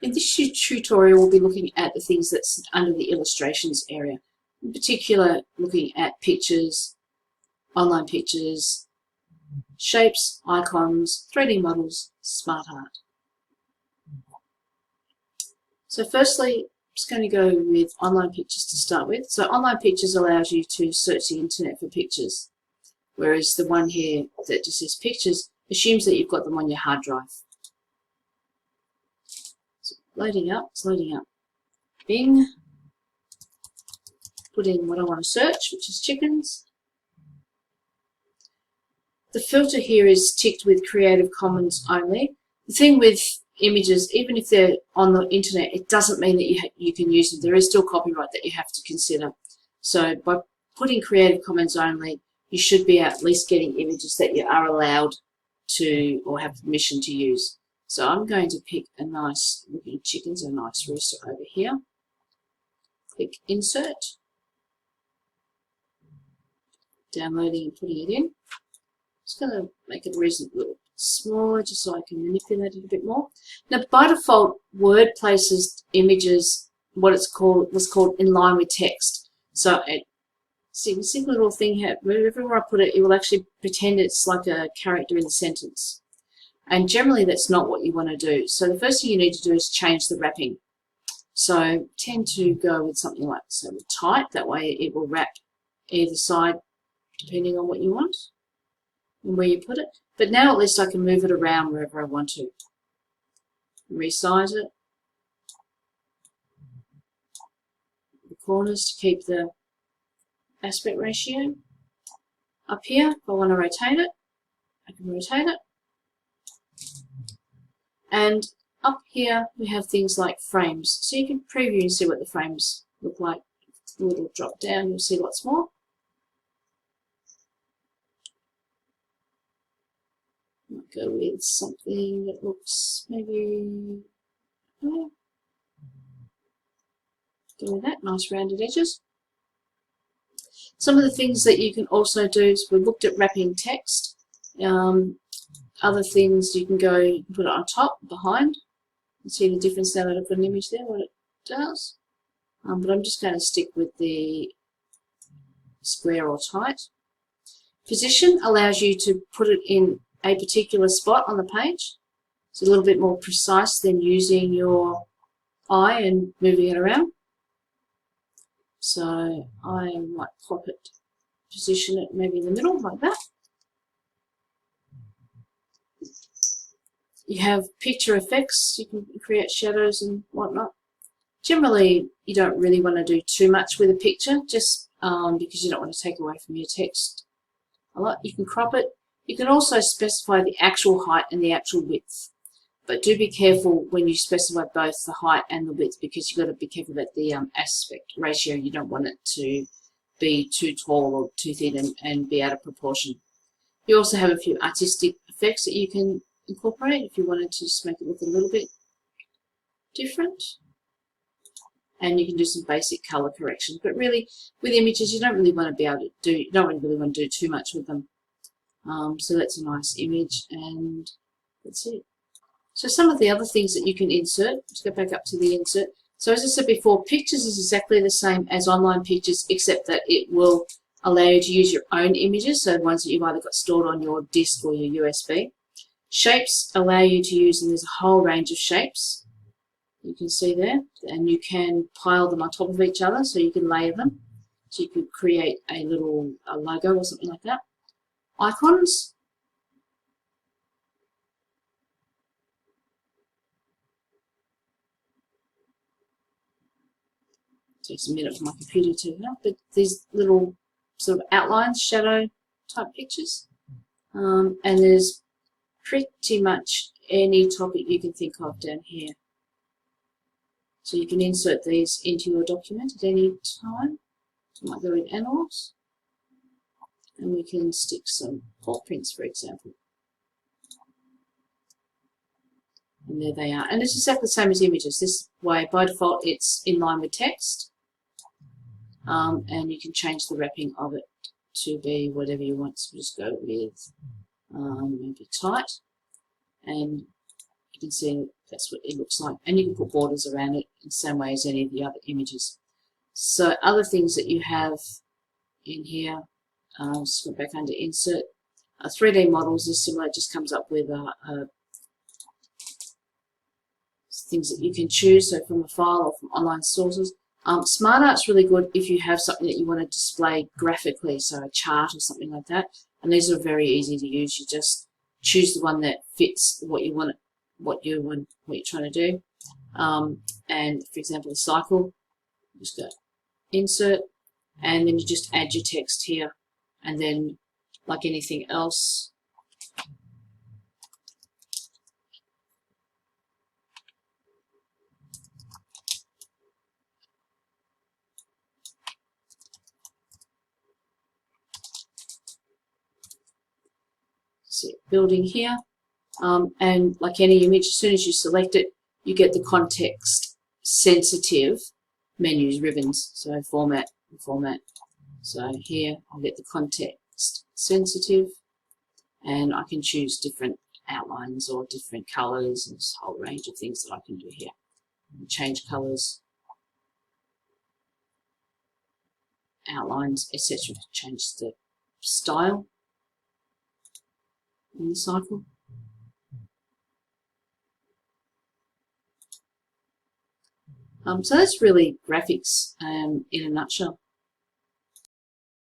In this tutorial, we'll be looking at the things that's under the illustrations area. In particular, looking at pictures, online pictures, shapes, icons, 3D models, smart art. So firstly, I'm just going to go with online pictures to start with. So online pictures allows you to search the internet for pictures, whereas the one here that just says pictures assumes that you've got them on your hard drive. So loading up, it's loading up. Bing. Put in what I want to search, which is chickens. The filter here is ticked with Creative Commons only. The thing with images, even if they're on the internet, it doesn't mean that you can use them. There is still copyright that you have to consider. So by putting Creative Commons only, you should be at least getting images that you are allowed to or have permission to use. So I'm going to pick a nice looking chickens, a nice rooster over here. Click Insert. Downloading and putting it in. Just going to make it reasonably little smaller just so I can manipulate it a bit more. Now by default, Word places images was called inline with text. So see the simple little thing here, wherever I put it, it will actually pretend it's like a character in the sentence. And generally that's not what you want to do. So the first thing you need to do is change the wrapping. So tend to go with something like tight, that way it will wrap either side depending on what you want and where you put it. But now at least I can move it around wherever I want to. Resize it. The corners to keep the aspect ratio. Up here, if I want to rotate it, I can rotate it. And up here we have things like frames. So you can preview and see what the frames look like. The little drop down, you'll see lots more. Might go with something that looks maybe, go with that, nice rounded edges. Some of the things that you can also do is we looked at wrapping text. Other things you can go put it on top, behind. You see the difference now that I've got an image there, what it does. But I'm just going to stick with the square or tight. Position allows you to put it in a particular spot on the page. It's a little bit more precise than using your eye and moving it around. So I might pop it, position it maybe in the middle like that. You have picture effects, you can create shadows and whatnot. Generally, you don't really want to do too much with a picture, just because you don't want to take away from your text a lot. You can crop it. You can also specify the actual height and the actual width. But do be careful when you specify both the height and the width, because you've got to be careful about the aspect ratio. You don't want it to be too tall or too thin and be out of proportion. You also have a few artistic effects that you can incorporate if you wanted to just make it look a little bit different. And you can do some basic color corrections. But really, with images, you don't really want to be able to do, you don't really want to do too much with them. So that's a nice image, and that's it. So some of the other things that you can insert, let's go back up to the insert. So as I said before, pictures is exactly the same as online pictures, except that it will allow you to use your own images, so ones that you've either got stored on your disk or your USB. Shapes allow you to use, and there's a whole range of shapes you can see there, and you can pile them on top of each other, so you can layer them. So you could create a little logo or something like that. Icons. Takes a minute for my computer to help, but these little sort of outlines, shadow type pictures. And there's pretty much any topic you can think of down here. So you can insert these into your document at any time. So I might go in animals. And we can stick some paw prints, for example. And there they are. And it's exactly the same as images. This way, by default, it's in line with text. And you can change the wrapping of it to be whatever you want. So just go with maybe tight. And you can see that's what it looks like. And you can put borders around it in the same way as any of the other images. So other things that you have in here, just go back under Insert. 3D models is similar, it just comes up with things that you can choose, so from a file or from online sources. Smart Art's really good if you have something that you want to display graphically, so a chart or something like that. And these are very easy to use. You just choose the one that fits what you want, what you're trying to do. And for example, the cycle, just go Insert, and then you just add your text here, and then like anything else, see building here, and like any image, as soon as you select it, you get the context sensitive menus, ribbons. So format, format. So here I'll get the context sensitive, and I can choose different outlines or different colors, and there's a whole range of things that I can do here. Change colors, outlines, etc. Change the style in the cycle. So that's really graphics in a nutshell.